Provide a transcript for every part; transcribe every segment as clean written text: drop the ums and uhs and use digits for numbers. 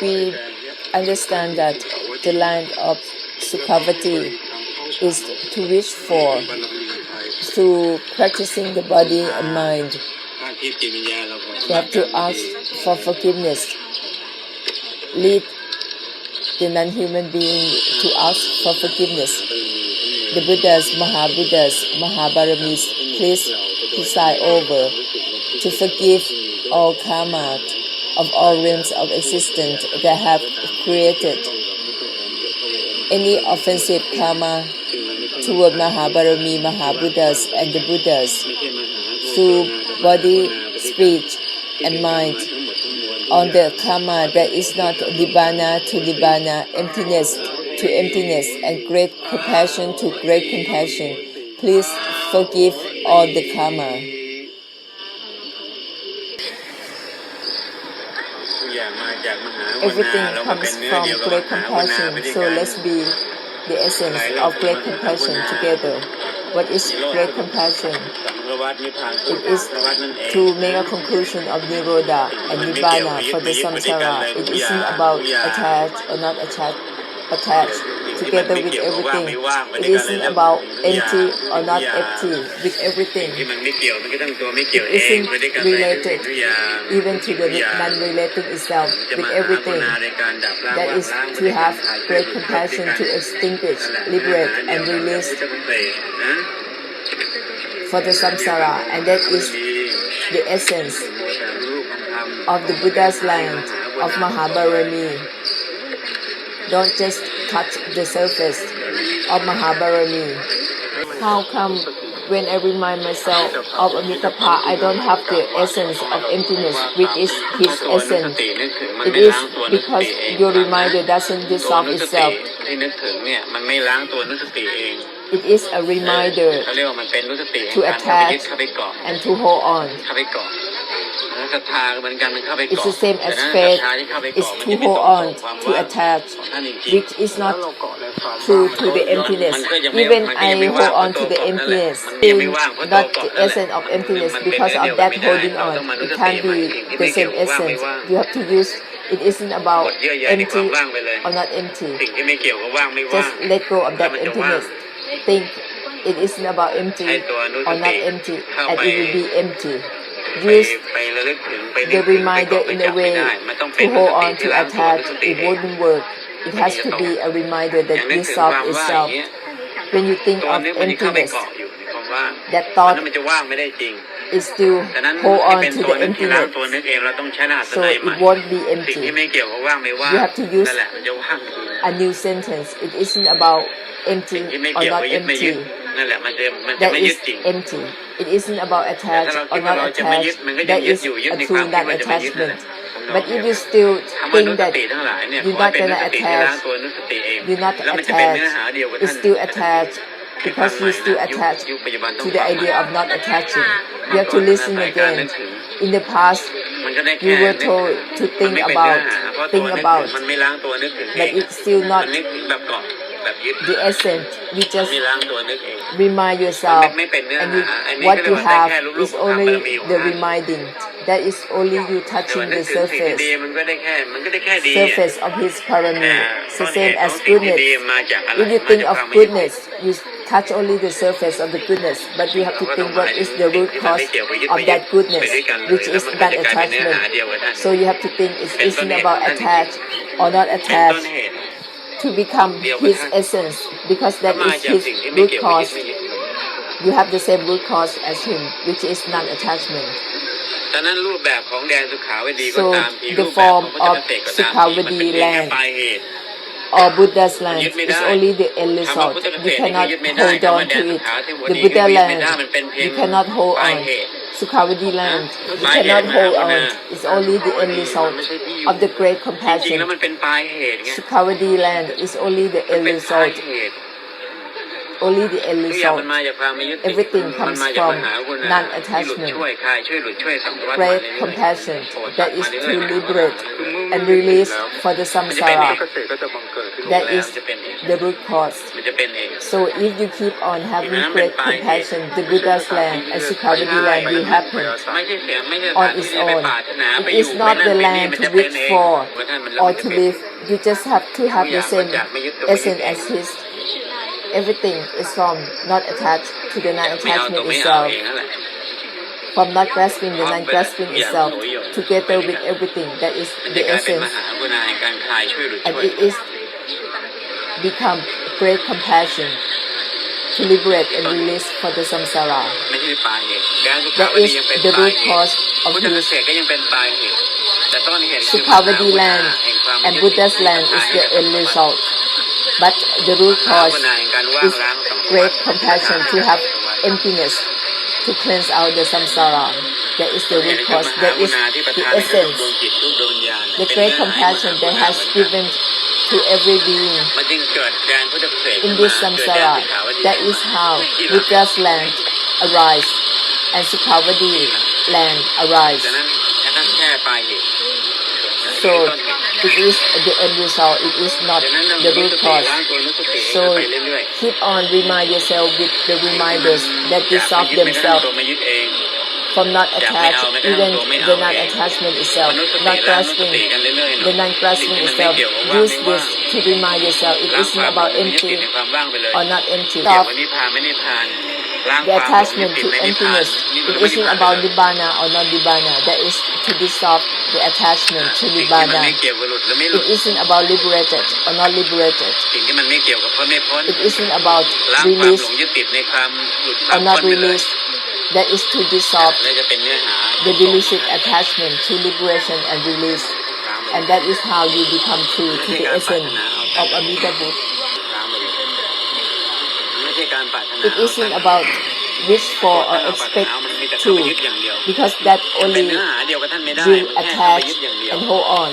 we understand that the land of Sukhavati is to wish for through practicing the body and mind. We have to ask for forgiveness. Lead the non-human being to ask for forgiveness. The Buddhas, Mahabuddhas, Mahabaramis, please preside over to forgive all karma of all realms of existence that have created any offensive karma toward Mahabarami, Mahabuddhas, and the Buddhas through body, speech, and mind on the karma that is not nibbana to nibbana, emptiness to emptiness, and great compassion to great compassion. Please forgive all the karma. Everything comes from great compassion, so let's be the essence of great compassion together. What is great compassion? It is to make a conclusion of Nirodha and Nibbana for the samsara. It isn't about attached or not attached together with everything. It isn't about empty or not empty with everything. It isn't related even to the non-related itself with everything. That is to have great compassion to extinguish, liberate, and release for the samsara, and that is the essence of the Buddha's land of Mahabarami. Don't just touch the surface of Mahabarami. How come when I remind myself of Amitabha, I don't have the essence of emptiness, which is his essence? It is because your reminder doesn't dissolve itself. It is a reminder to attach and to hold on. It's the same as faith. It's to hold on, to attach, which is not true to the emptiness. Even I hold on to the emptiness, not the essence of emptiness, because of that holding on. It can't be the same essence. You have to use. It isn't about empty or not empty. Just let go of that emptiness. Think it isn't about empty or not empty, and it will be empty. Use the reminder in a way to hold on, to attach. It wouldn't work. It has to be a reminder that dissolves itself. When you think of emptiness, that thought is to hold on to the emptiness, so it won't be empty. You have to use a new sentence. It isn't about empty or not empty. That is empty. It isn't about attached or not attached. That is a true non-attachment. But if you still think that you're not gonna attach, it's still attached because you still attached to the idea of not attaching. You have to listen again. In the past, you were told to think about, but it's still not the essence. You just remind yourself, and what you have is only the reminding. That is only you touching the surface of his parami. It's the same as goodness. If you think of goodness, you touch only the surface of the goodness, but you have to think what is the root cause of that goodness, which is that attachment. So you have to think it isn't about attached or not attached to become his essence, because that is his root cause. You have the same root cause as him, which is non-attachment. So the form of Sukhavati land or Buddha's land is only the end result. You cannot hold on to it. The Buddha land, you cannot hold on. Sukhavati land, you cannot hold on. It's only the end result of the great compassion. Sukhavati land is only the end result. only the end ทุกอย่าง result. มันมาจากความไม่ยึดติด Everything มัน comes มาจาก from มหากรุณา non-attachment. ช่วยใครช่วยหลุดช่วยสังวัต Great compassion that is to liberate and release for the มันจะเป็นเอง samsara. That is the root cause. มันจะเป็นเอง So if you keep on having great compassion, the Buddha's land and Sukhavati land will happen ไม่ใช่เสียงไม่ใช่ on ที่ its จะไป own. ปรารถนา It ไปอยู่ is not ไป the นั่นไปนี่ land มัน to จะเป็น wish เอง for เพราะท่านมัน or to live. You just have to have the same essence as his. Everything is from not attached to the ไม่เอาตัว non-attachment ไม่เอา itself, เองนั่นแหละ from not grasping the non-grasping itself, together with everything that is มัน the จะกลายเป็นม essence, หากรุณาแห่งการคลายช่วยหลุด and ช่วย it is become great compassion to liberate and release for the samsara. ไม่ใช่ปลายเหตุการสุขาว That ดี is ยังเป็น the ปลาย root เหตุ cause of พุทธเก his ษตรก็ยังเป็นปลายเหตุแต่ต้นเหตุคือ Sukhavati land and Buddha's land is the end result. But the root cause is great compassion to have emptiness, to cleanse out the samsara. That is the root cause. That is the essence. The great compassion that has given to every being มันจึงเกิดการพุทธเกษตร in this samsara. That is how Buddha's land arise and Sukhavati land ฉะ arise. นั้นท่านแค่ปลายเหตุ So it is the end result. It is not ฉะนั้นเรา the มี root สติ cause. ล้างตัวนุสติ So ไปเรื่อย keep on remind yourself with the reminders that ๆอยากไม่ dissolve ยึดไม่กระทั่ง themselves ตัวไม่ยึดเอง from not attached, even the non-attachment itself, มนุสติ not ล้างนุส grasping ติกันเรื่อยๆ the non-grasping สิ่งที่มันไม่ itself. เกี่ยวกับว่าง Use ไม่ว่าง this to remind yourself it ล้าง isn't ความ about ยึดติด empty ในความว่างไปเลย or not empty. เกี่ยว Stop กับนิพพานไม่นิพพานล้าง the ความหลงยึด attachment ติด to ในนิพพาน emptiness. นี่ It มันไม่นิพ isn't พาน about เลย nibbana or not nibbana. That is to dissolve the attachment to สิ่งที่มันไม่ nibbana. เกี่ยวกับหลุดหรือไม่หลุ It ด isn't about liberated or not liberated. สิ่งที่มันไม่เกี่ยวกับพ้นไม่พ้น It isn't about ล้างความ release หลงยึดติดในความหลุดควา or ม not พ้นไปเลย release. That is to dissolve แล้วจะเป็นเนื้อหา the delusive attachment to liberation and release. And that is how you become true to the essence of Amitabha. ไม่ใช่การปรารถนา It isn't about wish for or expect มันมีแต่ to, เข้าไปยึดอย่างเดียว because that จะเป็น only เนื้อหาเดียวกับท่านไม่ได้ will มันแค่เข้าไป attach ยึดอย่างเดียว and hold on.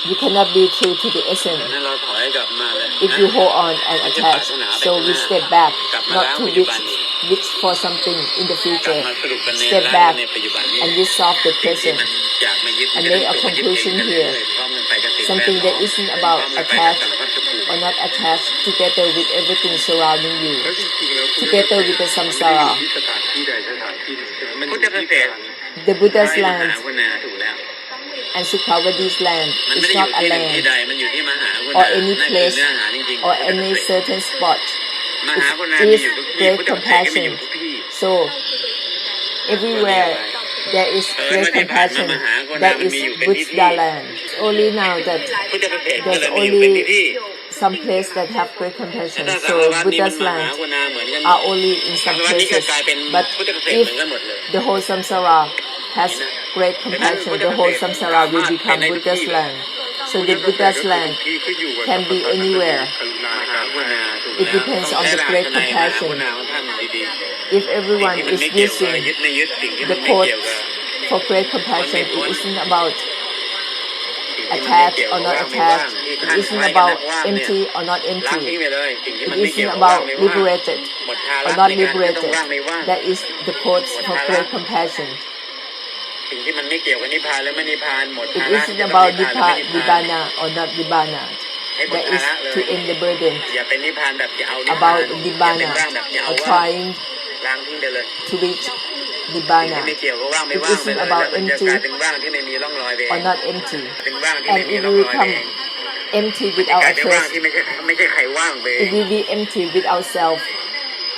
You cannot be true to the essence นั้นเราถอยกลับมาเลย if you hold on and attach. So we step back, not to wish for something in the กลับ future. มาสรุปกันใน Step ร่าง back ในปัจจุบันนี้ and resolve the สิ่งที่ present. มันอยากมายึด And make a conclusion here. Something that isn't about attached or not attached, together with everything surrounding you, together with the samsara. พุทธเกษตร The Buddha's มหา land กุณาถูกแล้ว and Sukhavati's land มัน is ไม่ได้อยู่ not a ที่หนึ่งที่ land ใดมันอยู่ที่มหากุณา or any นั่นคือ place เนื้อหาจริงๆ or any certain spot. มหากุณา It มี is อยู่ทุกที่ great พุทธเกษตรก็มีอยู่ compassion. ทุกที่ So everywhere there is great compassion. That is Buddha land. Only now that พุทธเกษตรก็ there's เลยมีอยู่เป็น only ที่ some place that have great compassion. ถ้าสัง So ฆวัตนี่มัน Buddha's มหา land กุณาเหมือนกัน are only in สัง some ฆวัตนี่ก็ places. กลายเป็น But พุทธเกษตร if เหมือนกันหมดเลย the whole samsara has great compassion, the whole samsara will become Buddha's land. So the Buddha's land can be anywhere. มหากุณาถูก It แล้ว depends ต้อง on ใช้ the หลัก great ในมหา compassion. กุณาของท่านดีๆ If สิ่ง everyone ที่มัน is ไม่เกี่ยวกับ using ยึดไม่ยึดสิ่งที่มั the นไม่เกี่ยว quote กับ for great compassion, it isn't about สิ่งที่มันไม่ attached เกี่ยว or กับ not ว่างไม่ว่าง attached. ที่ It ท่าน isn't ไว้กับนั about กว่างเนี่ย empty or not ล้าง empty. ทิ้งไปเลยสิ่งที่ It มันไม่เกี่ยว isn't กับว่าง about ไม่ว่าง liberated หมดภา or ระ not ในการที่ต้อง liberated. ว่างไม่ว่าง That is the quote for great compassion. สิ่งที่มันไม่เกี่ยวกับนิพพานและไม่นิพพานหมด It ภาระที่ isn't จะต้อง about นิพพานและไม่นิพพาน nibbana or not nibbana. ให้หมด That ภา is ระเลย to end the burden. อย่าเป็นนิพพานแบบจะเอานิพพาน About อย่าเป็นร่าง nibbana แบบจะเอา or ว่าง trying ล้างทิ้งไปเลย to reach สิ่งที่ nibbana ไม่เกี่ยวกับว่างไม่ It ว่างไป isn't เลย about แล้วมันจะ empty กลายเป็นว่างที่ไม่มีร่องรอยไปเอ or ง not empty. เป็นว่างที่ And ไม่มี it ร่อง will รอยไป become เอง empty มันจะ without กลา a ยเป็นว่าง trace. ที่ไม่ใช่ใครว่างไปเอง It will be empty without self.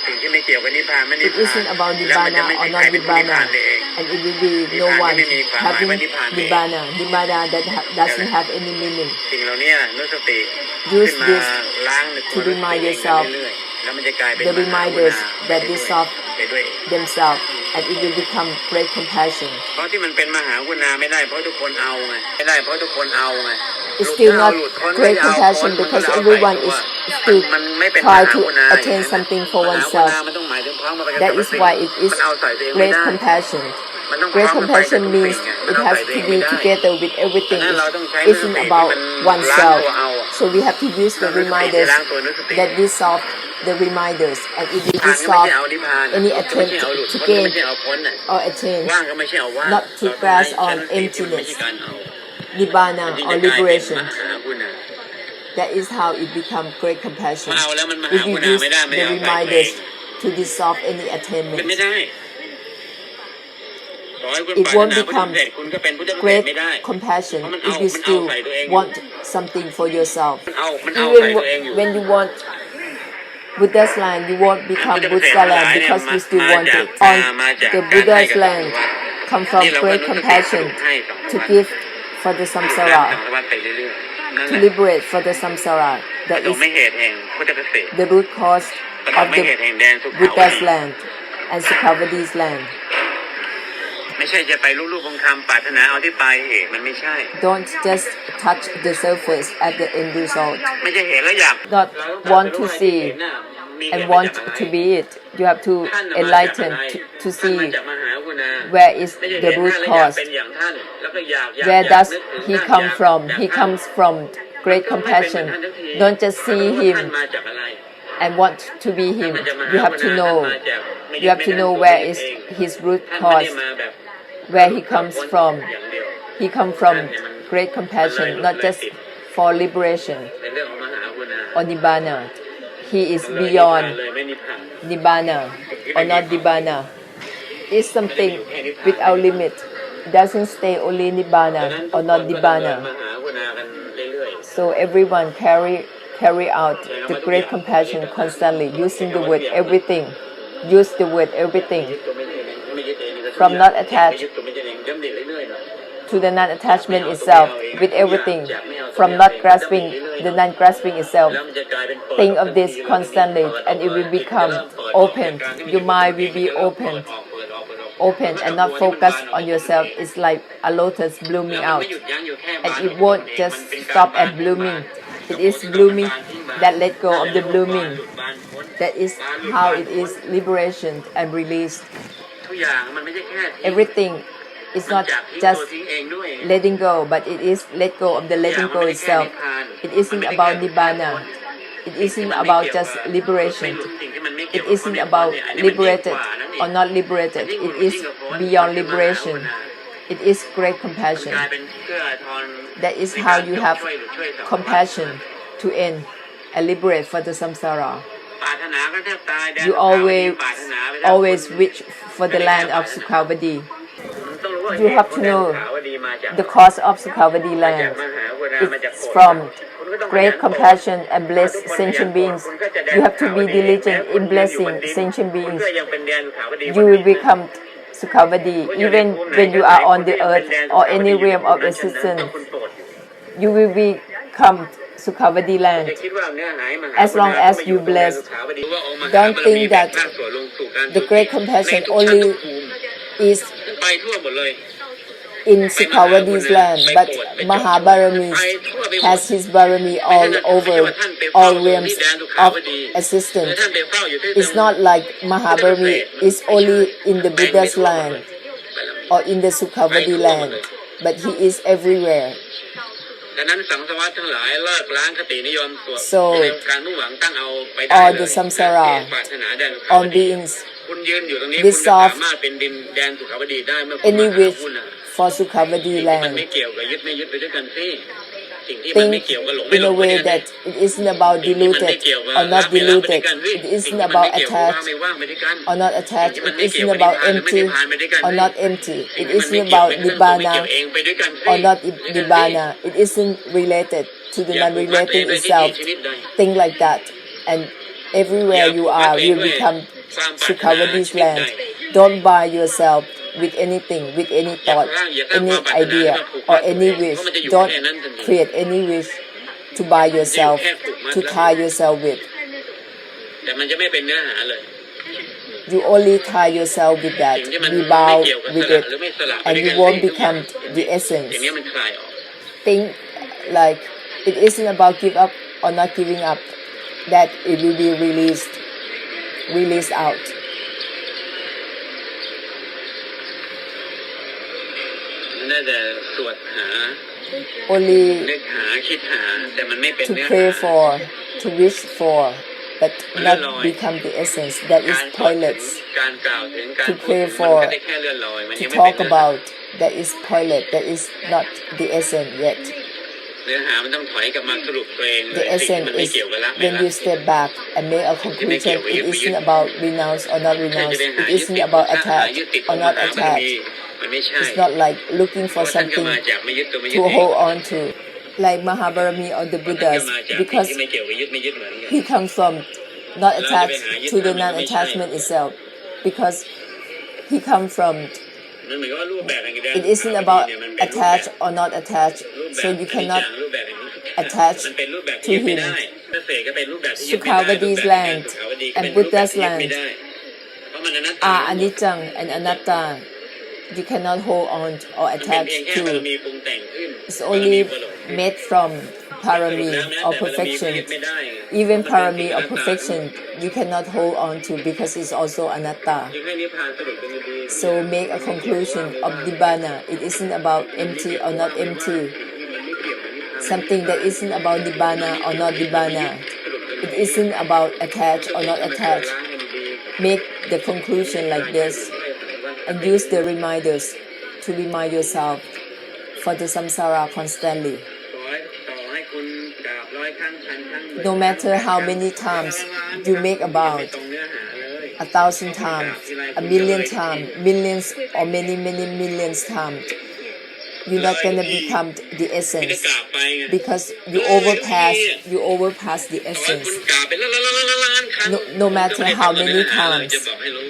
สิ่งที่ไม่เกี่ยวกับนิพพานไม่นิพ It พาน isn't about แล้วมันจะ nibbana ไม่ or มีใคร not เป็นผู้นิพพาน nibbana. ไปเอง And it will be no one having nibbana. Nibbana that doesn't have any meaning. สิ่งเหล่านี้นุสติ Use ขึ้นมา this ล้างในตัว to remind yourself เรื่อยๆแล้วมันจะกลายเป็น the reminders that dissolve ไปด้วย themselves, and it will become great compassion. เพราะที่มันเป็นมหากุณาไม่ได้เพราะทุกคนเอาไงไม่ได้เพราะทุกคนเอาไง It's still not great compassion because everyone is still มันไม่เป็นม try หา to กุณา attain something for มหากุณา oneself. มันต้องหมายถึงพร้อมกับ That is why it is มันเอาใส่ตัวเองไม่ great ได้ compassion. มันต้องพร้ Great อมกันไปกับ compassion ทุก means สิ่งไงมัน it เอา has ใส่ตัวเอ to งไม่ be ได้ together with ฉะ everything. นั้นเรา It ต้องใช้นุส isn't ติที่ about มันล้าง oneself. ตัวเอา So we have to use the สติจะ reminders ล้างตัวด้วยสติ that dissolve the reminders, and it will ผ่านก็ไม่ dissolve ใช่เอานิพพาน any หลุดก็ไม่ attempt ใช่เอาหลุด to พ้นก็ไม่ gain ใช่เอาพ้นน่ะ or attain ว่างก็ไม่ใช่เอาว่าง not to เราต้อง grasp ใช้ on สติที่มันไม่ emptiness, ใช่การเอา nibbana จึง or จะกลายเป็นม liberation. หากุณะ That is how it becomes great compassion. มาเอาแล้วมันม If หา you กุณะ use ไม่ได้ไม่ the เอาไปเอง reminders to dissolve any เป็น attainment, ไม่ได้ต่อให้คุณ it ปรารถ won't นาพุทธ become เสร็จคุณก็เป็นพุทธเสร็จ great ไม่ได้ compassion เพราะมัน if เอา you มันเอา still ใส่ตัวเองอยู่ want something for yourself. มันเอา Even ใส่ตัวเองอยู่ when you want Buddha's land, you won't become Buddha's land because you still want it. On the Buddha's land come from great compassion to give for the ล้าง samsara, สังสารวัฏไปเรื่อยๆนั่น to แหละ liberate for the samsara. ป That ฐ is มเหตุแห่งพุทธเกษตร the root cause ปฐ of มเหตุ the แห่งแดนสุขาว Buddha's ดี land and Sukhavati's land. ไม่ใช่จะไปรูปๆคำปรารถนาเอาที่ปลายเหตุมันไม่ใช่ Don't just touch the surface at the end result. ไม่ใช่เห็นแล้วอยาก Not want to see มี and เหตุมา want จากอะไร to be it. You have to ท่านมาจาก enlighten อะไร to ท่านมา see จากมหากุณา where is ไม่ใช่ the เห็น root ท่านแล้วอยาก cause. เป็นอย่างท่านแล้วก็อยาก Where อยาก does นึกถึง he ท่าน come อยาก from? อยาก He ท่าน comes from great ต้องไม่เป็นเหมือน compassion. ท่านทุกที Don't just see ท่าน him มาจากอะไร and want to be ท่าน him. มาจากม You หา have กุ to ณา know. ท่านมาจากไม่ You have to ไม่ know ตัว where เอง is his root ท่านไม่ได้ cause, มาแบบ where he comes พ้น from. อย่างเดียว He comes from great compassion, not just for liberation ในเรื่องของมหากุณา or nibbana. He is เลยนิพพาน beyond เลยไม่นิพพาน nibbana or not nibbana. It's something without limit. It doesn't stay only ดังนั้น nibbana ทุ or กคน not ก็ดำเนิน nibbana. มหากุณากันเรื่อย So everyone carry out the great compassion constantly, using the word everything. Use the word ๆ everything ยึดตัวไม่ใช่เองไม่ยึดเองนี่ก็ทุก From อย่า not ง attached ไม่ยึดตัวไม่ใช่เองย้ำเด็กเรื่อยๆหน่อย to the non-attachment itself with everything. From not grasping the non-grasping itself. แล้วมันจะกลายเป็นเปิด Think of this ทันที constantly and it will become open. Your mind will be open. Open and not focus on yourself. It's like a lotus blooming แล้วมัน out. ไม่หยุดยั้งอยู่แค่ And บาน it won't มัน just เป็นการ stop บาน at blooming. บาน It is blooming that let go of the blooming. บานพ้น That is how it is liberation and release. ทุกอย่างมันไม่ใช่แค่ทิ้ง Everything is มัน not จากทิ้ง just ตัวทิ้งเองด้วย letting go, but it is let go of the ทุกอย่าง letting มัน go ไม่ได้แค่ itself. นิพพาน It isn't about nibbana. It isn't about just liberation. It isn't about liberated or not liberated. It is beyond liberation. It is great ก compassion. ลายเป็นเกื้อทอน That is ใน how การ you ยก have ช่วยหรือช่วยสัง compassion to end and liberate for the samsara. ปรารถนาก็แทบตายแดน You สุขาวดี always ปรารถนาไปแล้ว always wish for the land of Sukhavati. มันต้องรู้ว่า You have to เหตุผล know แดนสุขาวดีมาจาก the cause of Sukhavati มาจาก land. มหากุณามาจาก It's โพธิ from คุณก็ต้อง great ขยันโพธิ compassion and bless ทุกคน sentient ขยันโพธิ beings. คุณก็จะแดน You have to สุขาว be ดี diligent แม้ in คุณอยู่บน blessing ดิน sentient คุณ beings. ก็ยังเป็นแดนสุขาวดีบ You น will ดิน become Sukhavati even when you are on the earth or any realm of existence. You will become Sukhavati อย่า land. คิดว่าเนื้อหายมหา As long as you bless, don't think that the great compassion only is ไปทั่วหมดเลย in Sukhavati's land, but Mahabarami has his barami all over all realms of existence. It's not like Mahabarami is only in the Buddha's land or in the Sukhavati land, but he is everywhere. ดังนั้นสังสารวัฏทั้งหลายเลิกล้างคตินิยมส่วน So ในการมุ่งหวังตั้งเอาไปได้ all เลย the samsara ปรารถนาแดนสุขาว all ดี beings, คุณยืนอยู่ตรงนี้ this คุณจะ soft สามารถเป็นดินแดนสุขาวดีได้เมื่อคุณ any มาหา wish คุณนะ for Sukhavati มันไม่ land. เกี่ยวกับยึดไม่ยึดไปด้วยกันสิสิ่งที่มันไม่ Think เกี่ยวกับหลงไม่ in หล a งไม่ way ได้ that it isn't about สิ่งที่มันไม่ diluted เกี่ยวกับ or รั not บเวลาไปด้วย diluted. กันสิ It สิ่ง isn't ที่มันไม่ about เกี่ยวกับว่าง attached ไม่ว่างไปด้วยกัน or not สิ่ง attached. ที่มัน It ไม่เกี่ยว isn't กับนิพ about พานหรือไม่นิ empty พพานไปด้วยกัน or สิ not empty. สิ่ง It ที่มันไม่ isn't เกี่ยว about เป็นเรื่องตัวไม่ nibbana เกี่ยวเองไปด้วยกันสิ or not ด้วยกันสิ nibbana. It isn't related to the อย่าผูกมัดตัวเอง non-relating ด้วยที่ itself. ชนิดใด Think like that, and อย่า everywhere ผู you กมัด are ตัวเอง will ด้วย become ความปรารถนาช Sukhavati's นิดใด land. Don't buy yourself with anything, with any อย่า thought, สร้าง any ความปรารถนา idea, ที่มาผูกมั or ดตัวเอ any งเพ wish. ราะมันจะอยู่ Don't แค่นั้นทันที create any wish to buy yourself, to tie yourself with. แต่มันจะไม่เป็นเนื้อหาเลย You only tie yourself with that. สิ่งที่มัน You ไม่ bow เกี่ยวกับส with ละ it, หรือไม่สละไป and ด้วย you กัน won't สิทุกอย่าง become the essence. อย่างนี้มันคลายออก Think like it isn't about give up or not giving up. That it will be released out. น ได้แต่สวดหา only นึกหาคิดหาแต่มันไม่เป็น to เนื้อ pray หา for, to wish for, but not become the essence. That is การสวดถึง pointless. การกล่าวถึงการ To พูด pray ถึงมัน for, ก็ได้แค่เลื่อนลอยมัน to ยังไม่เป็น talk เนื้อหา about, that is pointless. That is not the essence yet. เนื้อหามันต้องถอยกลับมาสรุปตัวเองเล The ยสิ่งที่ essence มันไม่ is เกี่ยวกับรักไม่ when รัก you step back and make a conclusion. It isn't about renounce or not ใช่ renounce. จะไปหา It ยึด isn't ติด about ถ้าหา attach ยึดติด or มา not หาบารมี attach. มันไม่ใช่ It's not like looking เพ for ราะท่านก็ something มาจากไม่ยึดตัวไม่ยึด to เอง hold on to, like Mahabarami or the เพราะท่านก็ Buddhas, มาจากสิ่ง because ที่ไม่เกี่ยวกับยึดไม่ยึดเหมือนกัน he comes from not attached to the non-attachment itself, because he comes from. มันเหมือนกับว่ารูปแบบแห่งการ It isn't about เนี่ยมันเป็นรูปแบบ attach or not attach, รูปแบบ so you อนิจจั cannot งรูปแบบแห่ง attach มันเป็นรูปแบบ to ที่ยึดไม่ him. ได้พระเสกก็เป็นรูปแบบที่ยึดไม่ได้ Sukhavati's land สุขาวดีก็ and เป็นรูปแบบ Buddha's ที่ยึดไม่ land ได้เพราะมันอนัตตา are anicca and anatta. You cannot hold on or มันเป็น attach เพียงแค่บาร to. มีปรุงแต่งขึ้น It's บารมี only ประหลดขึ้น made from สรุป parami แล้วแม้ or แต่บารมีก็ perfection. ยึดไม่ได้ Even มันเป็น parami สิ่ง or อนัตตา perfection, you cannot hold on to because it's also anatta. จึงให้นิพพานสรุปเป็นดี So make a conclusion of Nibbana. It isn't about empty or not empty. มันไม่เกี่ยวกับนิพพาน Something that isn't about Nibbana or not Nibbana. It isn't about attached or not attached. Make the conclusion like this and use the reminders to remind yourself for the samsara constantly. ต่อให้คุณกราบร้อยครั้งพันครั้ง No matter how many times you make about ตรงเนื้อหาเลย 1,000 times, a million times, millions or many millions times, you're not gonna become the ไม่ได้ essence กราบไปไง because you overpass the ต่อให้ essence. คุณกราบไปล้านครั้ง No matter how many จะ times บอกให้รู้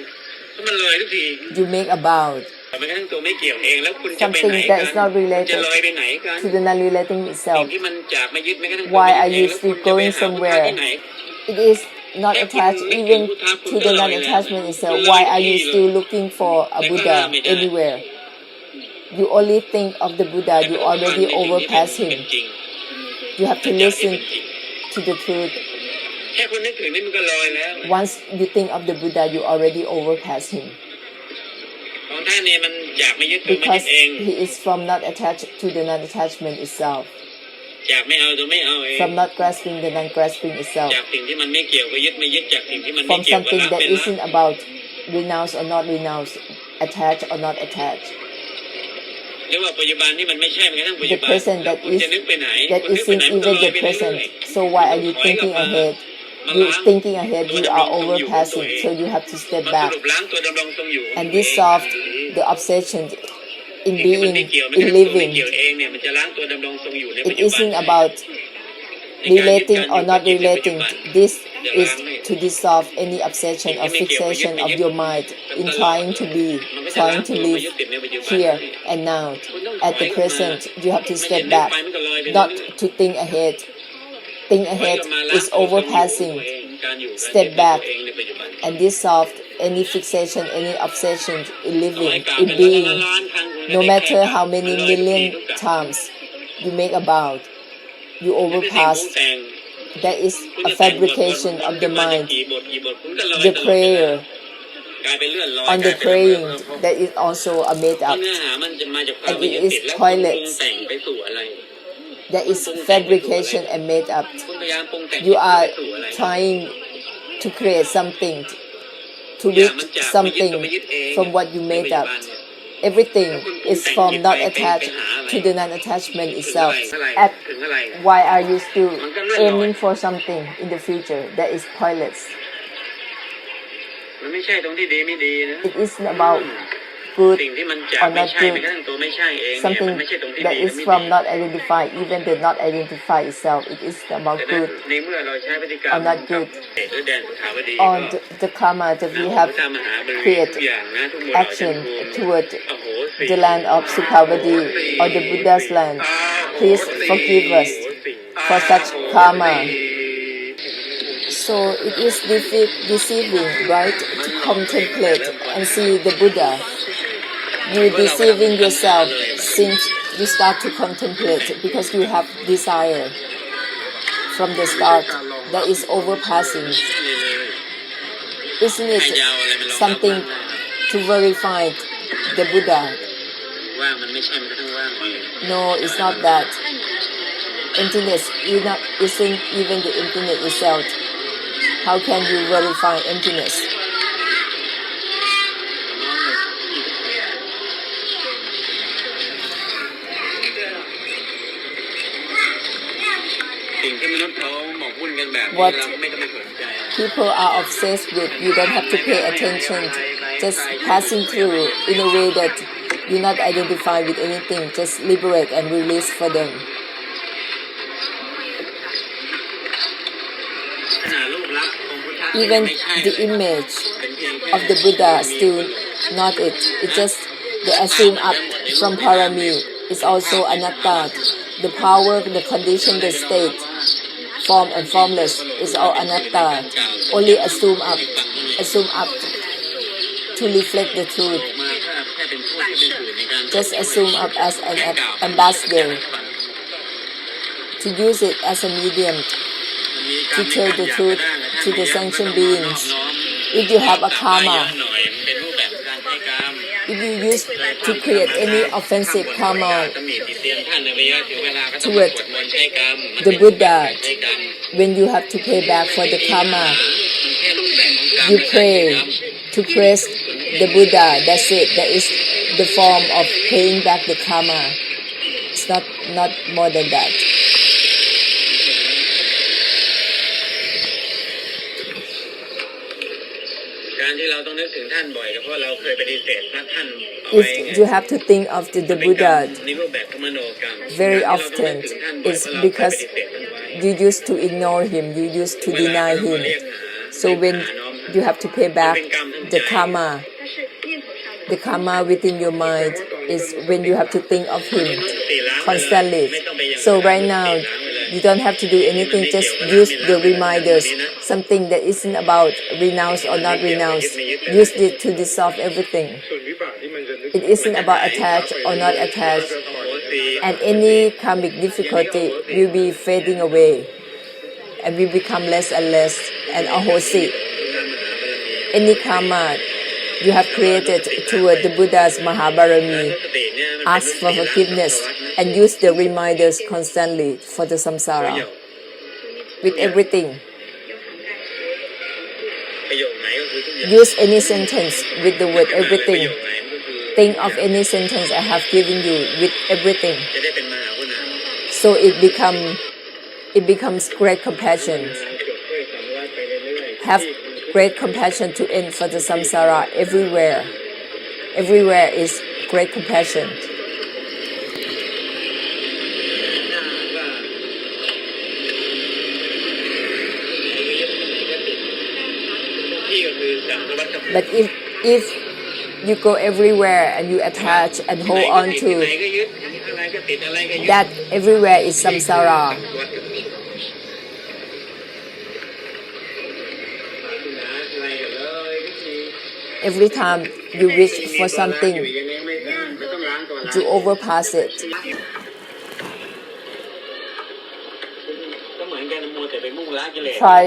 เพราะมันเลยทุกที you make about แม้กระทั่งตัวไม่เกี่ยวเองแล้วคุณจะไปไหน something กั that is not จะลอย related ไปไหนกัน to the non-relating สิ่ itself. งที่มันจากไม่ยึดแม้กระทั่ง Why ตัว are ไม่ you ยึดเอง still going แล้วคุณจะไปหาพุทธะ somewhere? ที่ไหน It is not attached even to the non-attachment itself. Why are you still looking for a Buddha anywhere? You only think of the Buddha, you already overpass him. You have to listen to the truth. แค่คุณนึกถึงนี่มันก็ลอยแล้ว Once you think of the Buddha, you already overpass him. ของท่านเนี่ยมันจากไม่ยึดตัวไม่ยึ Because ดเอง he is from not attached to the non-attachment itself. จากไม่เอาตัวไม่เอาเอง From not grasping the non-grasping itself. จากสิ่งที่มันไม่เกี่ยวก็ยึดไม่ยึดจากสิ่งที่มันไม่ From เกี่ยวก็ something รับ that เป็นรับ isn't about renounce or not renounce, attach or not attach. เรียกว่าปัจจุบันนี่มันไม่ใช่แม้กระทั่งปัจ The จุบัน present แล้ว that คุณ is จะนึกไปไหน that คุณนึกไปไหน isn't มันก็ even ลอย the ไปเรื่อย present. ๆ So why are you ถอยกลับ thinking มา ahead? มา You ล้าง thinking ahead, ตัว you ดำร are งทรงอยู่ของตัว overpassing. เอง So you have to step มาส back รุปล้างตัวดำรงทรงอยู่ของ and ตัวเอง dissolve the obsession in สิ่งที่มัน being, ไม่เกี่ยวไม่ in ใช่ตัวไม่ living. เกี่ยวเองเนี่ยมันจะล้างตัวดำรงทรงอยู่ในปัจ It จุบัน isn't about relating or not relating. This is to dissolve any obsession or fixation of your mind in trying to be, trying to live here and now. At the present, you have to step back, not to think ahead. Think ahead is overpassing. Step back and dissolve any fixation, any obsession in living, in being. No matter how many million times you make about, you overpass. That is a fabrication of the mind. The prayer on the praying, that is also a made up. เนื้อหามันจะมาจากความ And ไม่ it ยึด is ติดแล้วคุณปรุง toilets. แต่งไปสู่อะไร That is fabrication and made up. คุณพยายามปรุงแต่ง You ไป are สู่อะไร trying to create something, to reach something from what you made up. Everything is from not attached to the non-attachment itself. At ถึงอะไร why are you still aiming for something in the future that is pointless? มันไม่ใช่ตรงที่ดีไม่ดีนะ It isn't about good สิ่งที่มันจาก or ไม่ not ใช่แม้ก good. ระทั่งตัวไม่ใช่เองเนี่ย Something มันไม่ใช่ตรงที่ that ดี is และไม่ from ดี not identified, even the not identified itself. It is about แต่นั้น good ในเมื่อเราใช้พฤติกรรม or not good. เอกหรือแดนสุขาวดี On the karma that we นะ have พระธรรมมหาบริ create ทุกอย่างนะทุกหมวดเหล่าจัน action ทรู toward อโหสิ the land of Sukhavati or the Buddha's land. Please forgive us for such karma. So it is deceiving, right, to contemplate and see the Buddha. You're deceiving yourself since you start to contemplate because you have desire from the start that is overpassing. Isn't it something to verify the Buddha? ว่างมันไม่ใช่มันก็ต้องว่าง No, it's not that. Emptiness isn't even the internet itself. How can you verify emptiness? สิ่งที่มนุษย์เขาหมกมุ่นกันแบบนี้เราไม่ต้องไปสนใจ People are obsessed with, you don't have to pay attention, just passing through in a way that you're not identified with anything, just liberate and release for them. ขณะรูปลักษณ์องค์พุทธะ Even ไม่ใช่ the image เป็นเพียงแค่ of the Buddha still not it. It's just the assume up from parami is also anatta. The power, the condition, the state, form and formless is all anatta. Only assume up to reflect the truth. มาแค่เป็นผู้ที่เป็นสื่อในการ Just assume up as an ambassador to use it as a medium to tell the truth to the sanctioned beings. If you have a karma, if you use to create any offensive karma toward the Buddha, when you have to pay back for the karma, you pray to praise the Buddha. That's it. That is the form of paying back the karma. It's not more than that. การที่เราต้องนึกถึงท่านบ่อยก็เพราะเราเคยปฏิเสธท่านเอาไว้ If you have to think of the Buddha ในรูปแบบของมโนกรรม very often, it's because you used to ignore him, you used to deny him. So when you have to pay back the karma within your mind is when you have to think of him constantly. So right now, you don't have to do anything, just use the reminders, something that isn't about renounce or not renounce. Use it to dissolve everything. It isn't about attached or not attached. And any karmic difficulty will be fading away. And will become less and less. And ahosi. Any karma you have created toward the Buddha's Mahabarami, ask for forgiveness and use the reminders constantly for the samsara. With everything. Use any sentence with the word everything. Think of any sentence I have given you with everything. So it becomes great compassion. Have great compassion to end for the samsara everywhere. Everywhere is great compassion. But if you go everywhere and you attach and hold on to that, everywhere is samsara. Every time you wish for something, you overpass it. Try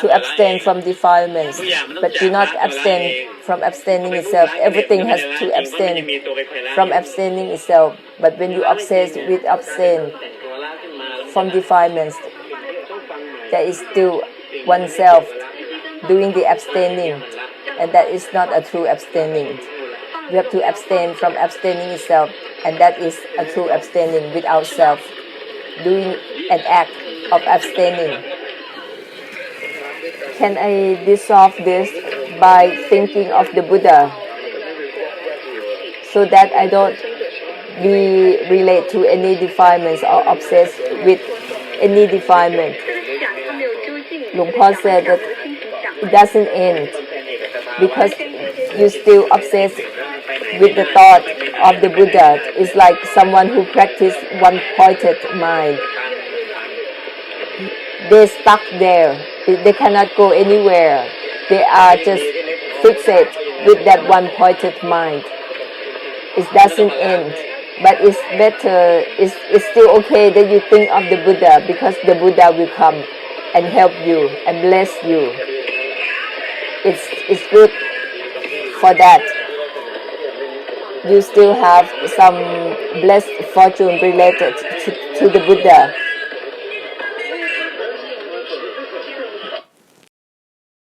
to abstain from defilements, but do not abstain from abstaining itself. Everything has to abstain from abstaining itself. But when you obsess with abstain from defilements, there is still oneself doing the abstaining, and that is not a true abstaining. You have to abstain from abstaining itself, and that is a true abstaining without self, doing an act of abstaining. Can I dissolve this by thinking of the Buddha so that I don't be relate to any defilements or obsessed with any defilement? Luang Por said that it doesn't end because you still obsessed with the thought of the Buddha. It's like someone who practice one-pointed mind. They stuck there. They cannot go anywhere. They are just fixated with that one-pointed mind. It doesn't end. But it's better, it's still okay that you think of the Buddha, because the Buddha will come and help you and bless you. It's good for that. you still have some blessed fortune related to the Buddha.